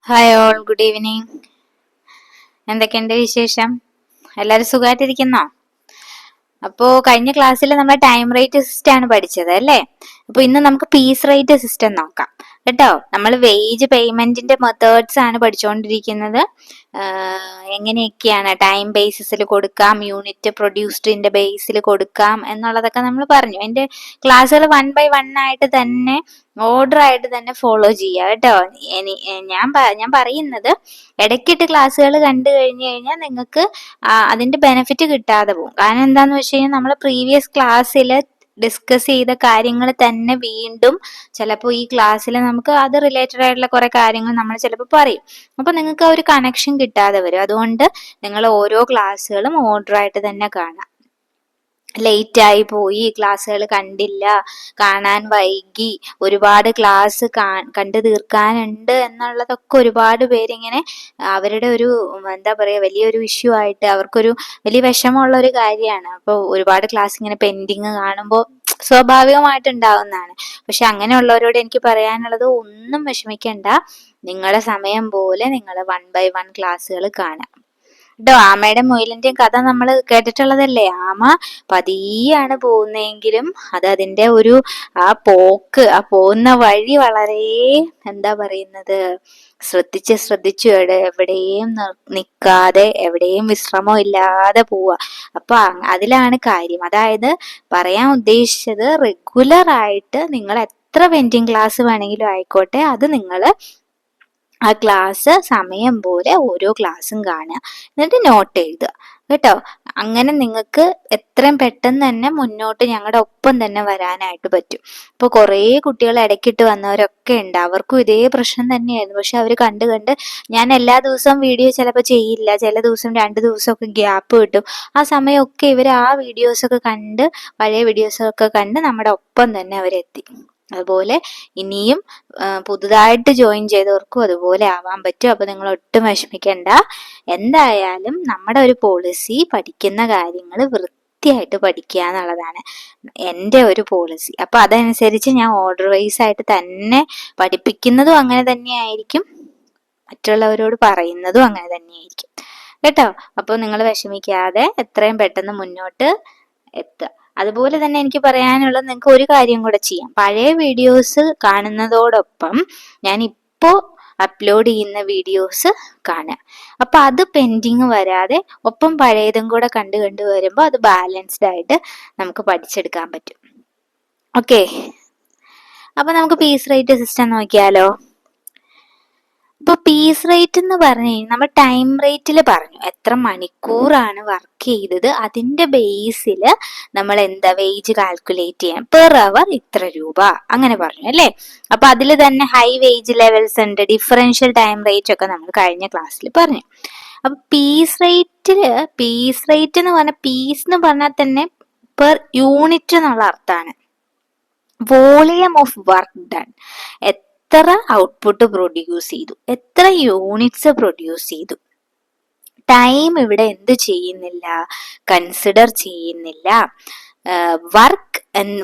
Hi all, good evening. എന്തൊക്കെയുണ്ട് വിശേഷം? എല്ലാവരും സുഖമായിട്ടിരിക്കുന്നോ? അപ്പോൾ കഴിഞ്ഞ ക്ലാസ്സിൽ നമ്മൾ ടൈം റേറ്റ് സിസ്റ്റം ആണ് പഠിച്ചത് അല്ലേ? അപ്പോൾ ഇന്ന് നമുക്ക് പീസ് റേറ്റ് സിസ്റ്റം നോക്കാം കേട്ടോ. നമ്മൾ വേജ് പേയ്മെന്റിന്റെ മെത്തേഡ്സ് ആണ് പഠിച്ചുകൊണ്ടിരിക്കുന്നത്. എങ്ങനെയൊക്കെയാണ് ടൈം ബേസിസിൽ കൊടുക്കാം, യൂണിറ്റ് പ്രൊഡ്യൂസ്ഡിന്റെ ബേസിൽ കൊടുക്കാം എന്നുള്ളതൊക്കെ നമ്മൾ പറഞ്ഞു. അതിന്റെ ക്ലാസ്സുകൾ 1 by 1 ആയിട്ട് തന്നെ ഓർഡർ ആയിട്ട് തന്നെ ഫോളോ ചെയ്യുക കേട്ടോ. ഞാൻ പറയുന്നത് ഇടയ്ക്കിട്ട് ക്ലാസ്സുകൾ കണ്ടു കഴിഞ്ഞാൽ നിങ്ങൾക്ക് അതിന്റെ ബെനിഫിറ്റ് കിട്ടാതെ പോകും. കാരണം എന്താന്ന് വെച്ച് കഴിഞ്ഞാൽ നമ്മൾ പ്രീവിയസ് ക്ലാസ്സിൽ ഡിസ്കസ് ചെയ്ത കാര്യങ്ങൾ തന്നെ വീണ്ടും ചിലപ്പോൾ ഈ ക്ലാസ്സിൽ നമുക്ക് അത് റിലേറ്റഡ് ആയിട്ടുള്ള കുറെ കാര്യങ്ങൾ നമ്മൾ ചിലപ്പോൾ പറയും. അപ്പൊ നിങ്ങൾക്ക് ആ ഒരു കണക്ഷൻ കിട്ടാതെ വരും. അതുകൊണ്ട് നിങ്ങൾ ഓരോ ക്ലാസ്സുകളും ഓർഡർ ആയിട്ട് തന്നെ കാണാം. ലേറ്റ് ആയി പോയി, ക്ലാസ്സുകൾ കണ്ടില്ല, കാണാൻ വൈകി, ഒരുപാട് ക്ലാസ് കണ്ടു തീർക്കാനുണ്ട് എന്നുള്ളതൊക്കെ ഒരുപാട് പേരിങ്ങനെ അവരുടെ ഒരു എന്താ പറയുക വലിയൊരു ഇഷ്യൂ ആയിട്ട് അവർക്കൊരു വലിയ വിഷമമുള്ള ഒരു കാര്യമാണ്. അപ്പോൾ ഒരുപാട് ക്ലാസ് ഇങ്ങനെ പെൻഡിങ് കാണുമ്പോൾ സ്വാഭാവികമായിട്ടുണ്ടാവുന്നതാണ്. പക്ഷെ അങ്ങനെയുള്ളവരോട് എനിക്ക് പറയാനുള്ളത്, ഒന്നും വിഷമിക്കണ്ട. നിങ്ങളുടെ സമയം പോലെ നിങ്ങൾ 1 by 1 ക്ലാസ്സുകൾ കാണാം കേട്ടോ. ആമയുടെ മുയലിന്റെയും കഥ നമ്മൾ കേട്ടിട്ടുള്ളതല്ലേ. ആമ പതിയാണ് പോകുന്നതെങ്കിലും അത് അതിന്റെ ഒരു ആ പോകുന്ന വഴി വളരെ എന്താ പറയുന്നത് ശ്രദ്ധിച്ചു എവിടെയും നിൽക്കാതെ എവിടെയും വിശ്രമം ഇല്ലാതെ പോവുക. അപ്പൊ അതിലാണ് കാര്യം. അതായത് പറയാൻ ഉദ്ദേശിച്ചത്, റെഗുലർ ആയിട്ട് നിങ്ങൾ എത്ര പെൻഡിങ് ക്ലാസ് വേണമെങ്കിലും ആയിക്കോട്ടെ, അത് നിങ്ങൾ ആ ക്ലാസ് സമയം പോലെ ഓരോ ക്ലാസ്സും കാണുക, എന്നിട്ട് നോട്ട് എഴുതുക കേട്ടോ. അങ്ങനെ നിങ്ങൾക്ക് എത്രയും പെട്ടെന്ന് തന്നെ മുന്നോട്ട് ഞങ്ങളുടെ ഒപ്പം തന്നെ വരാനായിട്ട് പറ്റും. ഇപ്പോൾ കുറേ കുട്ടികൾ ഇടയ്ക്കിട്ട് വന്നവരൊക്കെ ഉണ്ട്. അവർക്കും ഇതേ പ്രശ്നം തന്നെയായിരുന്നു. പക്ഷെ അവർ കണ്ട് ഞാൻ എല്ലാ ദിവസവും വീഡിയോ ചിലപ്പോൾ ചെയ്യില്ല, ചില ദിവസം 2 ദിവസമൊക്കെ ഗ്യാപ്പ് കിട്ടും. ആ സമയമൊക്കെ ഇവർ ആ വീഡിയോസൊക്കെ കണ്ട്, പഴയ വീഡിയോസൊക്കെ കണ്ട് നമ്മുടെ ഒപ്പം തന്നെ അവരെത്തി. അതുപോലെ ഇനിയും പുതുതായിട്ട് ജോയിൻ ചെയ്തവർക്കും അതുപോലെ ആവാൻ പറ്റും. അപ്പൊ നിങ്ങൾ ഒട്ടും വിഷമിക്കണ്ട. എന്തായാലും നമ്മുടെ ഒരു പോളിസി പഠിക്കുന്ന കാര്യങ്ങൾ വൃത്തിയായിട്ട് പഠിക്കുക എന്നുള്ളതാണ് എൻ്റെ ഒരു പോളിസി. അപ്പൊ അതനുസരിച്ച് ഞാൻ ഓർഡർ വൈസ് ആയിട്ട് തന്നെ പഠിപ്പിക്കുന്നതും അങ്ങനെ തന്നെയായിരിക്കും, മറ്റുള്ളവരോട് പറയുന്നതും അങ്ങനെ തന്നെയായിരിക്കും കേട്ടോ. അപ്പോൾ നിങ്ങൾ വിഷമിക്കാതെ എത്രയും പെട്ടെന്ന് മുന്നോട്ട് എത്തുക. അതുപോലെ തന്നെ എനിക്ക് പറയാനുള്ളത്, നിങ്ങൾക്ക് ഒരു കാര്യം കൂടെ ചെയ്യാം. പഴയ വീഡിയോസ് കാണുന്നതോടൊപ്പം ഞാൻ ഇപ്പോ അപ്ലോഡ് ചെയ്യുന്ന വീഡിയോസ് കാണുക. അപ്പൊ അത് പെൻഡിങ് വരാതെ ഒപ്പം പഴയതും കൂടെ കണ്ടു വരുമ്പോൾ അത് ബാലൻസ്ഡ് ആയിട്ട് നമുക്ക് പഠിച്ചെടുക്കാൻ പറ്റും. ഓക്കെ, അപ്പൊ നമുക്ക് പീസ് റേറ്റ് സിസ്റ്റം നോക്കിയാലോ. ഇപ്പൊ പീസ് റേറ്റ് എന്ന് പറഞ്ഞു കഴിഞ്ഞാൽ നമ്മൾ ടൈം റേറ്റിൽ പറഞ്ഞു എത്ര മണിക്കൂറാണ് വർക്ക് ചെയ്തത്, അതിന്റെ ബേസിൽ നമ്മൾ എന്താ വേജ് കാൽക്കുലേറ്റ് ചെയ്യാം. പെർ അവർ ഇത്ര രൂപ അങ്ങനെ പറഞ്ഞു അല്ലേ. അപ്പൊ അതിൽ തന്നെ ഹൈ വേജ് ലെവൽസ് ഉണ്ട്, ഡിഫറൻഷ്യൽ ടൈം റേറ്റ് ഒക്കെ നമ്മൾ കഴിഞ്ഞ ക്ലാസ്സിൽ പറഞ്ഞു. അപ്പൊ പീസ് റേറ്റ് എന്ന് പറഞ്ഞാൽ, പീസ് എന്ന് പറഞ്ഞാൽ തന്നെ പെർ യൂണിറ്റ് എന്നുള്ള അർത്ഥമാണ്. വോളിയം ഓഫ് വർക്ക് ഡൺ, എത്ര ഔട്ട്പുട്ട് പ്രൊഡ്യൂസ് ചെയ്തു, എത്ര യൂണിറ്റ്സ് പ്രൊഡ്യൂസ് ചെയ്തു. ടൈം ഇവിടെ എന്ത് ചെയ്യുന്നില്ല, കൺസിഡർ ചെയ്യുന്നില്ല.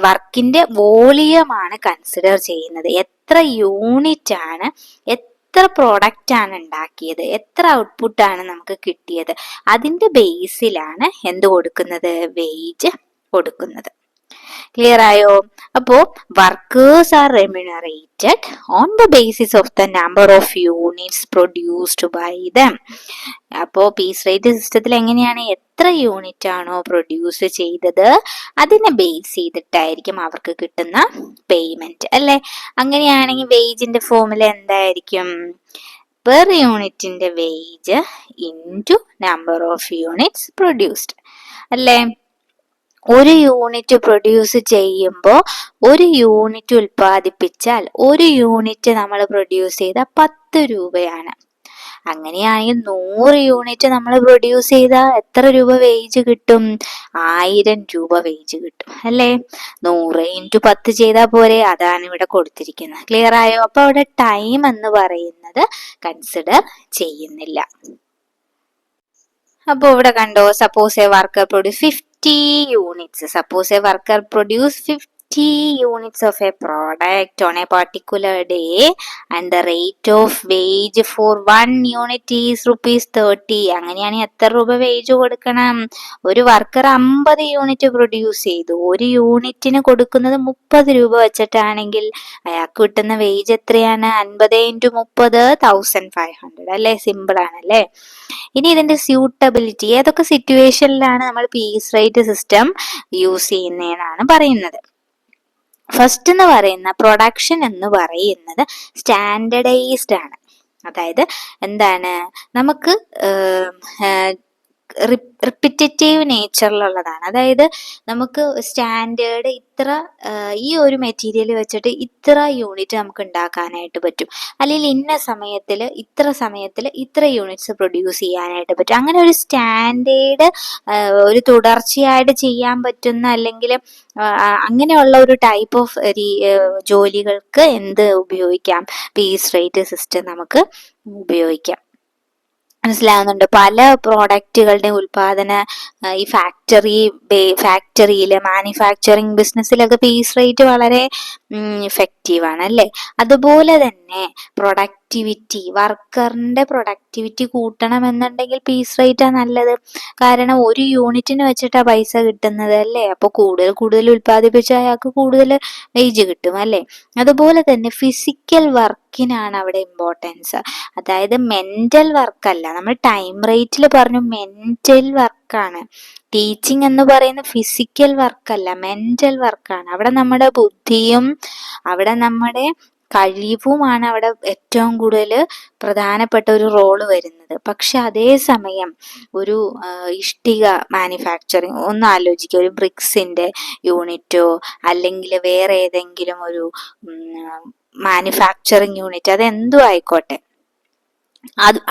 വർക്കിന്റെ വോളിയമാണ് കൺസിഡർ ചെയ്യുന്നത്. എത്ര യൂണിറ്റ് ആണ്, എത്ര പ്രോഡക്റ്റ് ആണ് ഉണ്ടാക്കിയത്, എത്ര ഔട്ട്പുട്ടാണ് നമുക്ക് കിട്ടിയത്, അതിന്റെ ബേസിലാണ് എന്ത് കൊടുക്കുന്നത്, വേജ് കൊടുക്കുന്നത്. ക്ലിയർ ആയോ? അപ്പോ workers are remunerated on the basis of the number of units produced by them. അപ്പോ പീസ് റേറ്റ് സിസ്റ്റത്തിൽ എങ്ങനെയാണ്, എത്ര യൂണിറ്റ് ആണോ പ്രൊഡ്യൂസ് ചെയ്തത് അതിനെ ബേസ് ചെയ്തിട്ടായിരിക്കും അവർക്ക് കിട്ടുന്ന പേയ്മെന്റ് അല്ലെ. അങ്ങനെയാണെങ്കിൽ വേജിന്റെ ഫോർമുല എന്തായിരിക്കും, പെർ യൂണിറ്റിന്റെ wage into number of units produced അല്ലേ. ഒരു യൂണിറ്റ് പ്രൊഡ്യൂസ് ചെയ്യുമ്പോൾ, ഒരു യൂണിറ്റ് ഉൽപ്പാദിപ്പിച്ചാൽ ഒരു യൂണിറ്റ് നമ്മൾ പ്രൊഡ്യൂസ് ചെയ്ത 10 രൂപയാണ്. അങ്ങനെയാണെങ്കിൽ 100 യൂണിറ്റ് നമ്മൾ പ്രൊഡ്യൂസ് ചെയ്താൽ എത്ര രൂപ വേജ് കിട്ടും, 1000 രൂപ വേജ് കിട്ടും അല്ലേ. 100 × 10 ചെയ്താൽ പോരെ, അതാണ് ഇവിടെ കൊടുത്തിരിക്കുന്നത്. ക്ലിയർ ആയോ? അപ്പൊ അവിടെ ടൈം എന്ന് പറയുന്നത് കൺസിഡർ ചെയ്യുന്നില്ല. അപ്പൊ ഇവിടെ കണ്ടോ, suppose A worker produce 50 units. Suppose a worker produce 50 units of a product on a particular day and the rate of wage for 1 unit is rupees 30. അങ്ങനെയാണെങ്കിൽ എത്ര രൂപ വേജ് കൊടുക്കണം? ഒരു വർക്കർ 50 യൂണിറ്റ് പ്രൊഡ്യൂസ് ചെയ്തു. ഒരു യൂണിറ്റിന് കൊടുക്കുന്നത് 30 രൂപ വെച്ചിട്ടാണെങ്കിൽ അയാൾക്ക് കിട്ടുന്ന വേജ് എത്രയാണ്? 50 × 30 1500 അല്ലേ? സിമ്പിൾ ആണല്ലേ? ഇനി ഇതിന്റെ സ്യൂട്ടബിലിറ്റി, ഏതൊക്കെ സിറ്റുവേഷനിലാണ് നമ്മൾ പീസ് റേറ്റ് സിസ്റ്റം യൂസ് ചെയ്യുന്നതെന്നാണ് പറയുന്നത്. ഫസ്റ്റ് എന്ന് പറയുന്ന പ്രൊഡക്ഷൻ എന്ന് പറയുന്നത് സ്റ്റാൻഡർഡൈസ്ഡ് ആണ്. അതായത് എന്താണ്, നമുക്ക് റിപ്പിറ്റേറ്റീവ് നേച്ചറിലുള്ളതാണ്. അതായത് നമുക്ക് സ്റ്റാൻഡേർഡ് ഇത്ര ഈ ഒരു മെറ്റീരിയൽ വെച്ചിട്ട് ഇത്ര യൂണിറ്റ് നമുക്ക് ഉണ്ടാക്കാനായിട്ട് പറ്റും, അല്ലെങ്കിൽ ഇന്ന സമയത്തിൽ ഇത്ര യൂണിറ്റ്സ് പ്രൊഡ്യൂസ് ചെയ്യാനായിട്ട് പറ്റും. അങ്ങനെ ഒരു സ്റ്റാൻഡേർഡ് ഒരു തുടർച്ചയായിട്ട് ചെയ്യാൻ പറ്റുന്ന അല്ലെങ്കിൽ അങ്ങനെയുള്ള ഒരു ടൈപ്പ് ഓഫ് ജോലികൾക്ക് എന്ത് ഉപയോഗിക്കാം? പീസ് റേറ്റ് സിസ്റ്റം നമുക്ക് ഉപയോഗിക്കാം. മനസ്സിലാകുന്നുണ്ട്? പല പ്രോഡക്റ്റുകളുടെ ഉൽപാദന ഈ ഫാക്ടറിയില് മാനുഫാക്ചറിങ് ബിസിനസ്സിലൊക്കെ പീസ് റേറ്റ് വളരെ ഇഫക്റ്റീവ് ആണ് അല്ലേ? അതുപോലെ തന്നെ വർക്കറിന്റെ പ്രൊഡക്ടിവിറ്റി കൂട്ടണമെന്നുണ്ടെങ്കിൽ പീസ് റേറ്റാ നല്ലത്. കാരണം ഒരു യൂണിറ്റിന് വെച്ചിട്ടാ പൈസ കിട്ടുന്നത് അല്ലേ? അപ്പൊ കൂടുതൽ ഉൽപ്പാദിപ്പിച്ച അയാൾക്ക് കൂടുതൽ വേജ് കിട്ടും അല്ലേ? അതുപോലെ തന്നെ ഫിസിക്കൽ വർക്കിനാണ് അവിടെ ഇമ്പോർട്ടൻസ്. അതായത് മെന്റൽ വർക്കല്ല. നമ്മൾ ടൈം റേറ്റിൽ പറഞ്ഞു മെന്റൽ വർക്കാണ്. ടീച്ചിങ് എന്ന് പറയുന്ന ഫിസിക്കൽ വർക്കല്ല, മെന്റൽ വർക്കാണ്. അവിടെ നമ്മുടെ ബുദ്ധിയും അവിടെ നമ്മുടെ കഴിവുമാണ് അവിടെ ഏറ്റവും കൂടുതൽ പ്രധാനപ്പെട്ട ഒരു റോള് വരുന്നത്. പക്ഷെ അതേസമയം ഒരു ഇഷ്ടിക മാനുഫാക്ചറിങ് ഒന്ന് ആലോചിക്കുക, ഒരു ബ്രിക്സിന്റെ യൂണിറ്റോ അല്ലെങ്കിൽ വേറെ ഏതെങ്കിലും ഒരു മാനുഫാക്ചറിങ് യൂണിറ്റ്, അതെന്തും ആയിക്കോട്ടെ,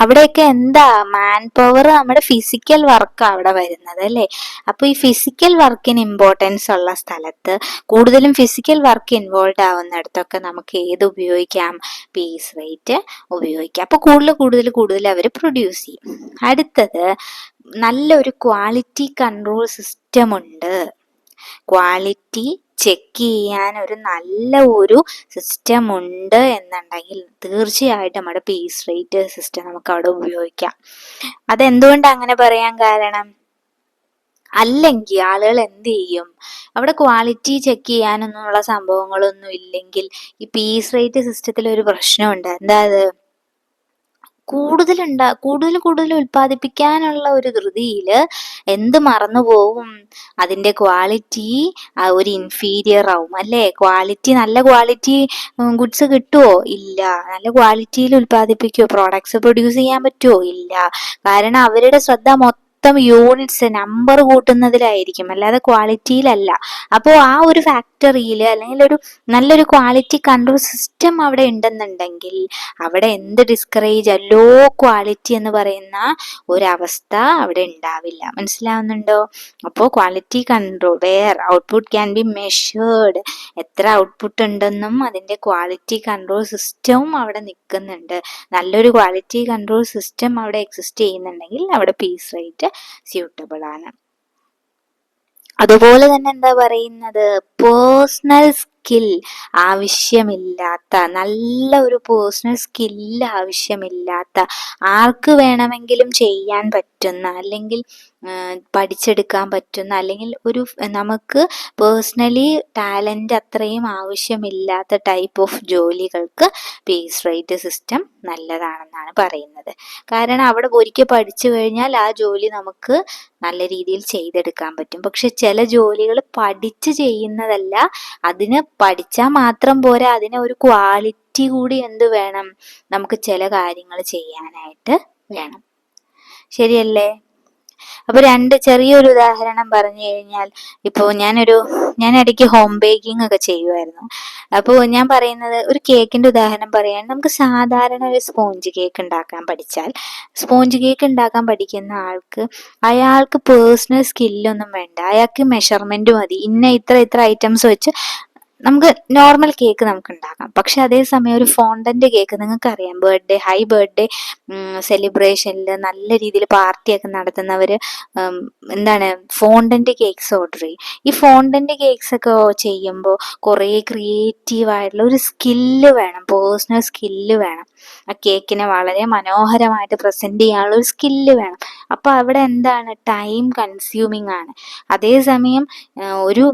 അവിടെയൊക്കെ എന്താ മാൻ പവർ, നമ്മുടെ ഫിസിക്കൽ വർക്ക് അവിടെ വരുന്നത് അല്ലേ? അപ്പൊ ഈ ഫിസിക്കൽ വർക്കിന് ഇമ്പോർട്ടൻസ് ഉള്ള സ്ഥലത്ത്, കൂടുതലും ഫിസിക്കൽ വർക്ക് ഇൻവോൾവ് ആവുന്നിടത്തൊക്കെ നമുക്ക് ഏത് ഉപയോഗിക്കാം? പീസ് റേറ്റ് ഉപയോഗിക്കാം. അപ്പൊ കൂടുതൽ അവർ പ്രൊഡ്യൂസ് ചെയ്യും. അടുത്തത്, നല്ലൊരു ക്വാളിറ്റി കൺട്രോൾ സിസ്റ്റം ഉണ്ട്. ക്വാളിറ്റി ചെക്ക് ചെയ്യാൻ ഒരു നല്ല ഒരു സിസ്റ്റം ഉണ്ട് എന്നുണ്ടെങ്കിൽ തീർച്ചയായിട്ടും നമ്മുടെ പീസ് റേറ്റ് സിസ്റ്റം നമുക്ക് അവിടെ ഉപയോഗിക്കാം. അതെന്തുകൊണ്ടാണ് അങ്ങനെ പറയാൻ കാരണം? അല്ലെങ്കിൽ ആളുകൾ എന്ത് ചെയ്യും? അവിടെ ക്വാളിറ്റി ചെക്ക് ചെയ്യാനൊന്നുള്ള സംഭവങ്ങളൊന്നും ഇല്ലെങ്കിൽ ഈ പീസ് റേറ്റ് സിസ്റ്റത്തിൽ ഒരു പ്രശ്നമുണ്ട്. എന്താ അത്? കൂടുതൽ ഉൽപ്പാദിപ്പിക്കാനുള്ള ഒരു ധൃതിയില് എന്ത് മറന്നു പോവും? അതിന്റെ ക്വാളിറ്റി ഒരു ഇൻഫീരിയർ ആവും അല്ലേ? നല്ല ക്വാളിറ്റി ഗുഡ്സ് കിട്ടുമോ? ഇല്ല. നല്ല ക്വാളിറ്റിയിൽ ഉൽപ്പാദിപ്പിക്കുമോ? പ്രോഡക്ട്സ് പ്രൊഡ്യൂസ് ചെയ്യാൻ പറ്റുമോ? ഇല്ല. കാരണം അവരുടെ ശ്രദ്ധ മൊത്തം യൂണിറ്റ്സ് നമ്പർ കൂട്ടുന്നതിലായിരിക്കും, അല്ലാതെ ക്വാളിറ്റിയിലല്ല. അപ്പോൾ ആ ഒരു ഫാക്ടറിയിൽ അല്ലെങ്കിൽ ഒരു നല്ലൊരു ക്വാളിറ്റി കൺട്രോൾ സിസ്റ്റം അവിടെ ഉണ്ടെന്നുണ്ടെങ്കിൽ അവിടെ എന്ത് ഡിസ്കറേജ്, ലോ ക്വാളിറ്റി എന്ന് പറയുന്ന ഒരവസ്ഥ അവിടെ ഉണ്ടാവില്ല. മനസ്സിലാവുന്നുണ്ടോ? അപ്പോൾ quality control where output can be measured, എത്ര ഔട്ട്പുട്ട് ഉണ്ടെന്നും അതിന്റെ ക്വാളിറ്റി കൺട്രോൾ സിസ്റ്റവും അവിടെ നിൽക്കുന്നുണ്ട്. നല്ലൊരു ക്വാളിറ്റി കൺട്രോൾ സിസ്റ്റം അവിടെ എക്സിസ്റ്റ് ചെയ്യുന്നുണ്ടെങ്കിൽ അവിടെ പീസ് റേറ്റ് സ്യൂട്ടബിൾ ആണ്. അതുപോലെ തന്നെ എന്താ പറയുന്നത്? പേഴ്സണൽ സ്കിൽ ആവശ്യമില്ലാത്ത, നല്ല ഒരു പേഴ്സണൽ സ്കില്ല് ആവശ്യമില്ലാത്ത, ആർക്ക് വേണമെങ്കിലും ചെയ്യാൻ പറ്റുന്ന അല്ലെങ്കിൽ പഠിച്ചെടുക്കാൻ പറ്റുന്ന, അല്ലെങ്കിൽ ഒരു നമുക്ക് പേഴ്സണലി ടാലന്റ് അത്രയും ആവശ്യമില്ലാത്ത ടൈപ്പ് ഓഫ് ജോലികൾക്ക് പീസ് റേറ്റ് സിസ്റ്റം നല്ലതാണെന്നാണ് പറയുന്നത്. കാരണം അവിടെ ഒരിക്കൽ പഠിച്ചു കഴിഞ്ഞാൽ ആ ജോലി നമുക്ക് നല്ല രീതിയിൽ ചെയ്തെടുക്കാൻ പറ്റും. പക്ഷെ ചില ജോലികൾ പഠിച്ച് ചെയ്യുന്നതല്ല, അതിന് പഠിച്ചാൽ മാത്രം പോരാ, അതിന് ഒരു ക്വാളിറ്റി കൂടി എന്ത് വേണം? നമുക്ക് ചില കാര്യങ്ങൾ ചെയ്യാനായിട്ട് വേണം. ശരിയല്ലേ? അപ്പൊ ചെറിയൊരു ഉദാഹരണം പറഞ്ഞു കഴിഞ്ഞാൽ, ഇപ്പോൾ ഞാൻ ഇടയ്ക്ക് ഹോം ബേക്കിംഗ് ഒക്കെ ചെയ്യുമായിരുന്നു. അപ്പോൾ ഞാൻ പറയുന്നത്, ഒരു കേക്കിന്റെ ഉദാഹരണം പറയാൻ, നമുക്ക് സാധാരണ ഒരു സ്പോഞ്ച് കേക്ക് ഉണ്ടാക്കാൻ പഠിച്ചാൽ, സ്പോഞ്ച് കേക്ക് ഉണ്ടാക്കാൻ പഠിക്കുന്ന അയാൾക്ക് പേഴ്സണൽ സ്കില്ലൊന്നും വേണ്ട. അയാൾക്ക് മെഷർമെന്റ് മതി, ഇത്ര ഐറ്റംസ് വെച്ച് നമുക്ക് നോർമൽ കേക്ക് നമുക്ക് ഉണ്ടാക്കാം. പക്ഷെ അതേസമയം ഒരു ഫോണ്ടന്റ് കേക്ക് നിങ്ങൾക്ക് അറിയാം, ബർത്ത്ഡേ സെലിബ്രേഷനിൽ നല്ല രീതിയിൽ പാർട്ടിയൊക്കെ നടത്തുന്നവര് എന്താണ് ഫോണ്ടന്റ് കേക്ക്സ് ഓർഡർ ചെയ്യും. ഈ ഫോണ്ടന്റ് കേക്ക്സ് ഒക്കെ ചെയ്യുമ്പോൾ കുറേ ക്രിയേറ്റീവ് ആയിട്ടുള്ള ഒരു സ്കില്ല് വേണം, പേഴ്സണൽ സ്കില്ല് വേണം. ആ കേക്കിനെ വളരെ മനോഹരമായിട്ട് പ്രസന്റ് ചെയ്യാനുള്ള ഒരു സ്കില്ല് വേണം. അപ്പൊ അവിടെ എന്താണ്, ടൈം കൺസ്യൂമിങ് ആണ്. അതേസമയം ഒരു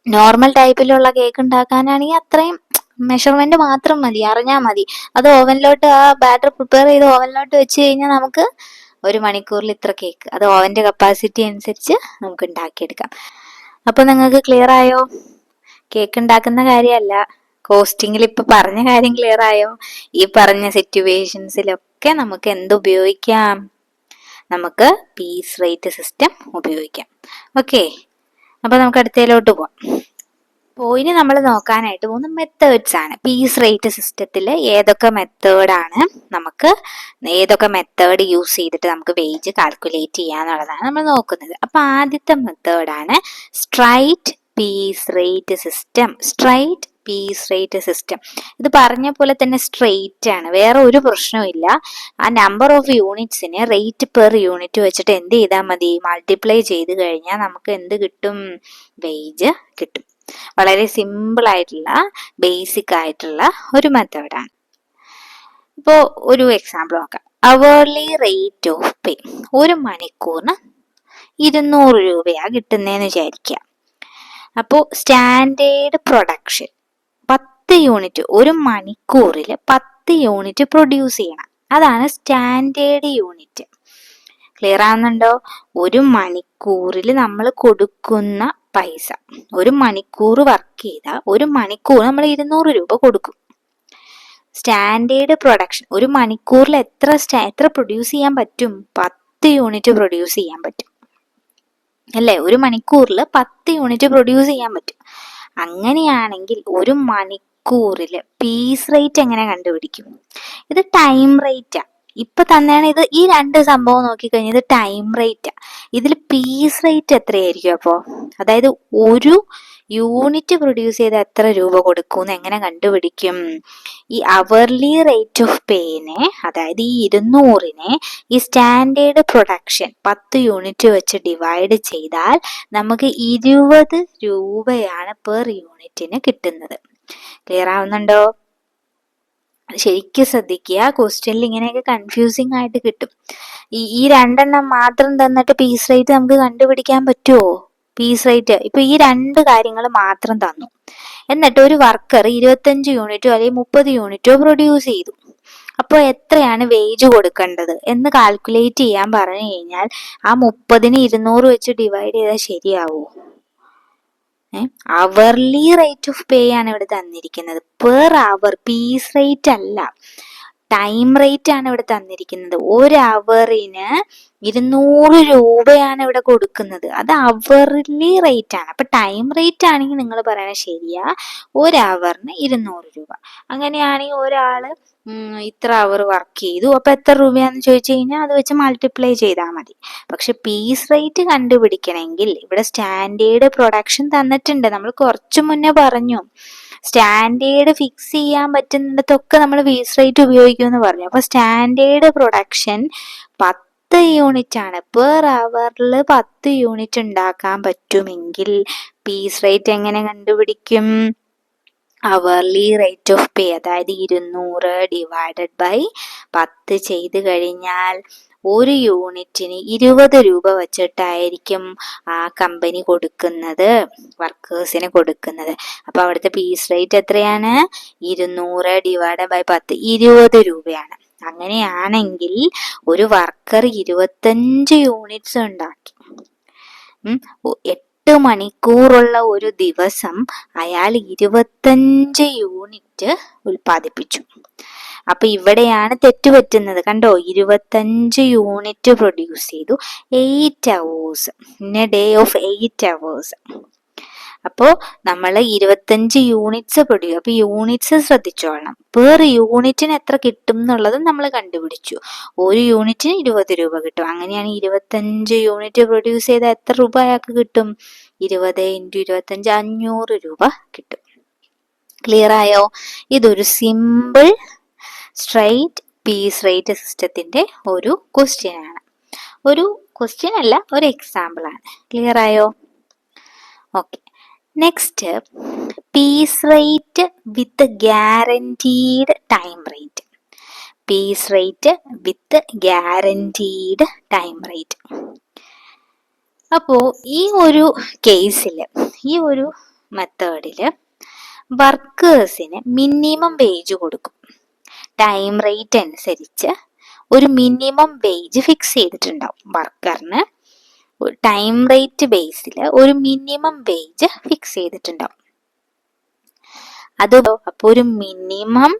നോർമൽ ടൈപ്പിലുള്ള കേക്ക് ഉണ്ടാക്കാനാണെങ്കിൽ അത്രയും മെഷർമെന്റ് മാത്രം മതി, അറിഞ്ഞാൽ മതി. അത് ഓവനിലോട്ട് ആ ബാറ്റർ പ്രിപ്പയർ ചെയ്ത് ഓവനിലോട്ട് വെച്ച് കഴിഞ്ഞാൽ നമുക്ക് 1 മണിക്കൂറിൽ ഇത്ര കേക്ക്, അത് ഓവന്റെ കപ്പാസിറ്റി അനുസരിച്ച് നമുക്ക് ഉണ്ടാക്കിയെടുക്കാം. അപ്പൊ നിങ്ങൾക്ക് ക്ലിയർ ആയോ? കേക്ക് ഉണ്ടാക്കുന്ന കാര്യമല്ല, കോസ്റ്റിംഗിൽ ഇപ്പൊ പറഞ്ഞ കാര്യം ക്ലിയർ ആയോ? ഈ പറഞ്ഞ സിറ്റുവേഷൻസിലൊക്കെ നമുക്ക് എന്ത് ഉപയോഗിക്കാം? നമുക്ക് പീസ് റേറ്റ് സിസ്റ്റം ഉപയോഗിക്കാം. ഓക്കെ, അപ്പൊ നമുക്ക് അടുത്തതിലോട്ട് പോവാം. ഇനി നമ്മൾ നോക്കാനായിട്ട് 3 മെത്തേഡ്സ് ആണ്. പീസ് റേറ്റ് സിസ്റ്റത്തിൽ ഏതൊക്കെ മെത്തേഡാണ് നമുക്ക്, ഏതൊക്കെ മെത്തേഡ് യൂസ് ചെയ്തിട്ട് നമുക്ക് വേജ് കാൽക്കുലേറ്റ് ചെയ്യാന്നുള്ളതാണ് നമ്മൾ നോക്കുന്നത്. അപ്പൊ ആദ്യത്തെ മെത്തേഡാണ് straight piece rate system. Straight piece rate system, ഇത് പറഞ്ഞ പോലെ തന്നെ സ്ട്രെയിറ്റ് ആണ്, വേറെ ഒരു പ്രശ്നവും ഇല്ല. ആ നമ്പർ ഓഫ് യൂണിറ്റ്സിനെ റേറ്റ് പെർ യൂണിറ്റ് വെച്ചിട്ട് എന്ത് ചെയ്താൽ മതി, മൾട്ടിപ്ലൈ ചെയ്ത് കഴിഞ്ഞാൽ നമുക്ക് എന്ത് കിട്ടും, വേജ് കിട്ടും. വളരെ സിമ്പിൾ ആയിട്ടുള്ള ബേസിക് ആയിട്ടുള്ള ഒരു മെത്തേഡാണ്. ഇപ്പോ ഒരു എക്സാമ്പിൾ നോക്കാം. അവർലി റേറ്റ് ഓഫ് പേ, 1 മണിക്കൂറിന് 200 രൂപയാ കിട്ടുന്നതെന്ന് വിചാരിക്കുക. അപ്പോൾ സ്റ്റാൻഡേർഡ് പ്രൊഡക്ഷൻ 10 യൂണിറ്റ്, 1 മണിക്കൂറിൽ 10 യൂണിറ്റ് പ്രൊഡ്യൂസ് ചെയ്യണം. അതാണ് സ്റ്റാൻഡേർഡ് യൂണിറ്റ്. ക്ലിയർ ആവുന്നുണ്ടോ? 1 മണിക്കൂറിൽ നമ്മൾ കൊടുക്കുന്ന പൈസ, 1 മണിക്കൂർ വർക്ക് ചെയ്താൽ 1 മണിക്കൂർ നമ്മൾ 200 രൂപ കൊടുക്കും. സ്റ്റാൻഡേർഡ് പ്രൊഡക്ഷൻ, 1 മണിക്കൂറിൽ എത്ര പ്രൊഡ്യൂസ് ചെയ്യാൻ പറ്റും? 10 യൂണിറ്റ് പ്രൊഡ്യൂസ് ചെയ്യാൻ പറ്റും അല്ലേ? 1 മണിക്കൂറിൽ 10 യൂണിറ്റ് പ്രൊഡ്യൂസ് ചെയ്യാൻ പറ്റും. അങ്ങനെയാണെങ്കിൽ 1 മണിക്കൂറിൽ പീസ് റേറ്റ് എങ്ങനെ കണ്ടുപിടിക്കും? ഇത് ടൈം റേറ്റാ. ഇപ്പൊ തന്നെയാണ് ഇത്, ഈ 2 സംഭവം നോക്കിക്കഴിഞ്ഞാൽ ഇത് ടൈം റേറ്റാ. ഇതിൽ പീസ് റേറ്റ് എത്രയായിരിക്കും? അപ്പോ അതായത് 1 യൂണിറ്റ് പ്രൊഡ്യൂസ് ചെയ്ത് എത്ര രൂപ കൊടുക്കും എങ്ങനെ കണ്ടുപിടിക്കും? ഈ അവർലി റേറ്റ് ഓഫ് പേനെ, അതായത് ഈ 200നെ ഈ സ്റ്റാൻഡേർഡ് പ്രൊഡക്ഷൻ 10 യൂണിറ്റ് വെച്ച് ഡിവൈഡ് ചെയ്താൽ നമുക്ക് 20 രൂപയാണ് പെർ യൂണിറ്റിന് കിട്ടുന്നത്. ക്ലിയർ ആവുന്നുണ്ടോ? ശരിക്കും ശ്രദ്ധിക്കുക, ക്വസ്റ്റ്യനിൽ ഇങ്ങനെയൊക്കെ കൺഫ്യൂസിങ് ആയിട്ട് കിട്ടും. ഈ 2 മാത്രം തന്നിട്ട് പീസ് റേറ്റ് നമുക്ക് കണ്ടുപിടിക്കാൻ പറ്റുമോ? പീസ് റേറ്റ് ഇപ്പൊ ഈ 2 കാര്യങ്ങൾ മാത്രം തന്നു, എന്നിട്ട് ഒരു വർക്കർ 25 യൂണിറ്റോ അല്ലെങ്കിൽ 30 യൂണിറ്റോ പ്രൊഡ്യൂസ് ചെയ്തു. അപ്പോൾ എത്രയാണ് വേജ് കൊടുക്കേണ്ടത് എന്ന് കാൽക്കുലേറ്റ് ചെയ്യാൻ പറഞ്ഞു കഴിഞ്ഞാൽ ആ 30നെ 200 വെച്ച് ഡിവൈഡ് ചെയ്താൽ ശരിയാവോ? അവർലി റേറ്റ് ഓഫ് പേ ആണ് ഇവിടെ തന്നിരിക്കുന്നത്, പെർ അവർ, പീസ് റേറ്റ് അല്ല, ടൈം റേറ്റ് ആണ് ഇവിടെ തന്നിരിക്കുന്നത്. 1 അവറിന് 200 രൂപയാണ് ഇവിടെ കൊടുക്കുന്നത്, അത് അവർലി റേറ്റ് ആണ്. അപ്പൊ ടൈം റേറ്റ് ആണെങ്കിൽ നിങ്ങൾ പറയണത് ശരിയാ, 1 അവറിന് 200 രൂപ. അങ്ങനെയാണെങ്കിൽ ഒരാള് ഇത്ര അവർ വർക്ക് ചെയ്തു, അപ്പൊ എത്ര രൂപയാന്ന് ചോദിച്ചു കഴിഞ്ഞാൽ അത് വെച്ച് മൾട്ടിപ്ലൈ ചെയ്താൽ മതി. പക്ഷെ പീസ് റേറ്റ് കണ്ടുപിടിക്കണമെങ്കിൽ ഇവിടെ സ്റ്റാൻഡേർഡ് പ്രൊഡക്ഷൻ തന്നിട്ടുണ്ട്. നമ്മൾ കുറച്ചു മുന്നേ പറഞ്ഞു സ്റ്റാൻഡേർഡ് ഫിക്സ് ചെയ്യാൻ പറ്റുന്നിടത്തൊക്കെ നമ്മൾ പീസ് റേറ്റ് ഉപയോഗിക്കുമെന്ന് പറഞ്ഞു. അപ്പൊ സ്റ്റാൻഡേർഡ് പ്രൊഡക്ഷൻ 10 യൂണിറ്റ് ആണ്. പെർ അവറിൽ 10 യൂണിറ്റ് ഉണ്ടാക്കാൻ പറ്റുമെങ്കിൽ പീസ് റേറ്റ് എങ്ങനെ കണ്ടുപിടിക്കും? അവർലി റേറ്റ് ഓഫ് പേ, അതായത് 200 ഡിവൈഡഡ് ബൈ 10 ചെയ്ത് കഴിഞ്ഞാൽ 1 യൂണിറ്റിന് 20 രൂപ വെച്ചിട്ടായിരിക്കും ആ കമ്പനി കൊടുക്കുന്നത്, വർക്കേഴ്സിന് കൊടുക്കുന്നത്. അപ്പൊ അവിടുത്തെ പീസ് റേറ്റ് എത്രയാണ്? 200 ഡിവൈഡ് ബൈ 10, 20 രൂപയാണ്. അങ്ങനെയാണെങ്കിൽ ഒരു വർക്കർ 25 യൂണിറ്റ്സ് ഉണ്ടാക്കി. 8 മണിക്കൂറുള്ള ഒരു ദിവസം അയാൾ 25 യൂണിറ്റ് ഉൽപ്പാദിപ്പിച്ചു. അപ്പൊ ഇവിടെയാണ് തെറ്റ് പറ്റുന്നത്. കണ്ടോ, 25 യൂണിറ്റ് പ്രൊഡ്യൂസ് ചെയ്തു, 8 hours, in A day of 8 hours. അപ്പോൾ നമ്മൾ 25 യൂണിറ്റ്സ് പ്രൊഡ്യൂസ്, അപ്പൊ യൂണിറ്റ്സ് ശ്രദ്ധിച്ചോളണം. പെർ യൂണിറ്റിന് എത്ര കിട്ടും എന്നുള്ളത് നമ്മൾ കണ്ടുപിടിച്ചു. 1 യൂണിറ്റിന് 20 രൂപ കിട്ടും. അങ്ങനെയാണ് 25 യൂണിറ്റ് പ്രൊഡ്യൂസ് ചെയ്താൽ എത്ര രൂപ അയാൾക്ക് കിട്ടും? 20 × 25 500 രൂപ കിട്ടും. ക്ലിയർ ആയോ? ഇതൊരു സിമ്പിൾ സ്ട്രൈറ്റ് പീസ് റേറ്റ് സിസ്റ്റത്തിന്റെ ഒരു ക്വസ്റ്റ്യൻ ആണ്. ഒരു ക്വസ്റ്റ്യൻ അല്ല, ഒരു എക്സാമ്പിൾ ആണ്. ക്ലിയർ ആയോ? Okay. Next, piece rate with guaranteed time rate. Piece rate with guaranteed time rate. അപ്പോ ഈ ഒരു കേസിൽ, ഈ ഒരു മെത്തേഡില് വർക്കേഴ്സിന് മിനിമം വേജ് കൊടുക്കും. ടൈം റേറ്റ് അനുസരിച്ച് ഒരു മിനിമം വേജ് ഫിക്സ് ചെയ്തിട്ടുണ്ടാവും. വർക്കറിന് ടൈം റേറ്റ് ബേസിൽ ഒരു മിനിമം വേജ് ഫിക്സ് ചെയ്തിട്ടുണ്ടാവും. അപ്പോൾ ഒരു മിനിമം